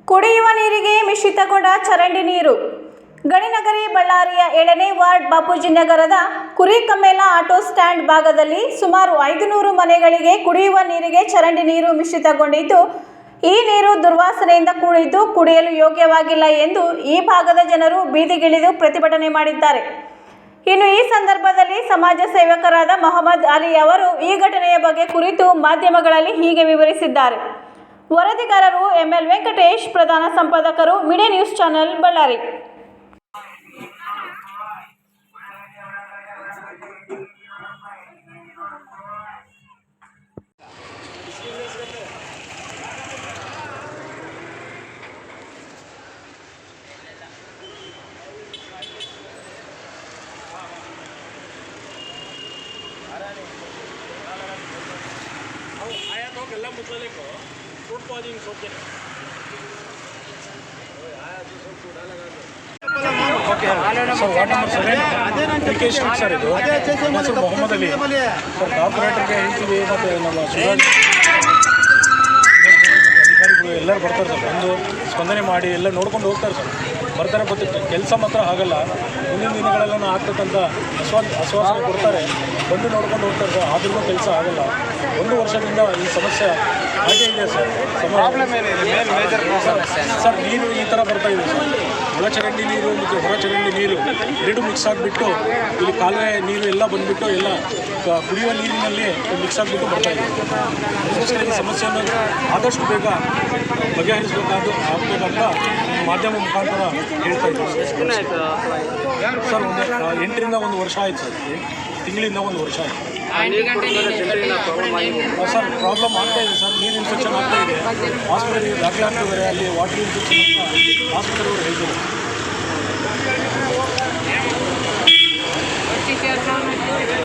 ಕುಡಿಯುವ ನೀರಿಗೆ ಮಿಶ್ರಿತಗೊಂಡ ಚರಂಡಿ ನೀರು. ಗಣಿನಗರಿ ಬಳ್ಳಾರಿಯ 7ನೇ ವಾರ್ಡ್ ಬಾಪೂಜಿ ನಗರದ ಕುರಿಕಮ್ಮೇಲ ಆಟೋ ಸ್ಟ್ಯಾಂಡ್ ಭಾಗದಲ್ಲಿ ಸುಮಾರು 500 ಮನೆಗಳಿಗೆ ಕುಡಿಯುವ ನೀರಿಗೆ ಚರಂಡಿ ನೀರು ಮಿಶ್ರಿತಗೊಂಡಿದ್ದು, ಈ ನೀರು ದುರ್ವಾಸನೆಯಿಂದ ಕೂಡಿದ್ದು ಕುಡಿಯಲು ಯೋಗ್ಯವಾಗಿಲ್ಲ ಎಂದು ಈ ಭಾಗದ ಜನರು ಬೀದಿಗಿಳಿದು ಪ್ರತಿಭಟನೆ ಮಾಡಿದ್ದಾರೆ. ಇನ್ನು ಈ ಸಂದರ್ಭದಲ್ಲಿ ಸಮಾಜ ಸೇವಕರಾದ ಮೊಹಮ್ಮದ್ ಅಲಿ ಅವರು ಈ ಘಟನೆಯ ಬಗ್ಗೆ ಕುರಿತು ಮಾಧ್ಯಮಗಳಲ್ಲಿ ಹೀಗೆ ವಿವರಿಸಿದ್ದಾರೆ. ವರದಿಗಾರರು ಎಂಎಲ್ ವೆಂಕಟೇಶ್, ಪ್ರಧಾನ ಸಂಪಾದಕರು ಮೀಡಿಯಾ ನ್ಯೂಸ್ ಚಾನೆಲ್, ಬಳ್ಳಾರಿ. आया तो गल्ला मुचले को फूड पॉइजनिंग सोच के आया तो सब कूड़ा लगा दो. Okay sir, ward number 7 PK street sir, ಇದು ಸರ್ ಮೊಹಮ್ಮದ್ ಅಲಿ ಸರ್. ಕಾರ್ಪೊರೇಟರ್ಗೆ ಹೇಳ್ತೀವಿ ಮತ್ತು ನಮ್ಮ ಶಿವಾಜಿ ಅಧಿಕಾರಿಗಳು ಎಲ್ಲರೂ ಬರ್ತಾರೆ ಸರ್, ಬಂದು ಸ್ಪಂದನೆ ಮಾಡಿ ಎಲ್ಲ ನೋಡ್ಕೊಂಡು ಹೋಗ್ತಾರೆ ಸರ್. ಬರ್ತಾರೆ, ಮತ್ತು ಕೆಲಸ ಮಾತ್ರ ಆಗಲ್ಲ. ಮುಂದಿನ ದಿನಗಳೆಲ್ಲ ಆಗ್ತಕ್ಕಂಥ ಆಶ್ವಾಸನೆ ಕೊಡ್ತಾರೆ, ಬಂದು ನೋಡ್ಕೊಂಡು ಹೋಗ್ತಾರೆ ಸರ್. ಆದ್ರೂ ಕೆಲಸ ಆಗಲ್ಲ. 1 ವರ್ಷದಿಂದ ಈ ಸಮಸ್ಯೆ ಹಾಗೇ ಇದೆ ಸರ್. ಸರ್, ನೀರು ಈ ಥರ ಬರ್ತಾ ಇದೆ ಸರ್. ಒಳಚರಂಡಿ ನೀರು ಮತ್ತು ಹೊರಚರಂಡಿ ನೀರು ಎರಡು ಮಿಕ್ಸ್ ಆಗಿಬಿಟ್ಟು ಇಲ್ಲಿ ಕಾಲುವೆ ನೀರು ಎಲ್ಲ ಬಂದುಬಿಟ್ಟು ಎಲ್ಲ ಕುಡಿಯುವ ನೀರಿನಲ್ಲಿ ಮಿಕ್ಸ್ ಆಗಿಬಿಟ್ಟು ಬರ್ತಾ ಇದೆ. ಅದಕ್ಕೋಸ್ಕರ ಈ ಸಮಸ್ಯೆಯನ್ನು ಆದಷ್ಟು ಬೇಗ ಆಗಬೇಕಂತ ಮಾಧ್ಯಮ ಮುಖಾಂತರ ಹೇಳ್ತಾ ಇದ್ದೀವಿ ಸರ್. 8ರಿಂದ 1 ವರ್ಷ ಆಯ್ತು ಸರ್. ತಿಂಗಳಿಂದ 1 ವರ್ಷ ಆಯಿತು ಸರ್. ಪ್ರಾಬ್ಲಮ್ ಆಗ್ತಾ ಇದೆ ಸರ್. ನೀರು ಇನ್ಫೆಕ್ಷನ್ ಆಗ್ತಾ ಇದೆ. ಹಾಸ್ಪಿಟಲ್ಗೆ ದಾಖಲೆ ಆಗ್ತಿದ್ದಾರೆ. ಅಲ್ಲಿ ವಾಟರ್ ಇನ್ಫೆಕ್ಷನ್ ಅಂತ ಹಾಸ್ಪಿಟಲ್ ಅವರು ಹೇಳ್ತಿದ್ದಾರೆ.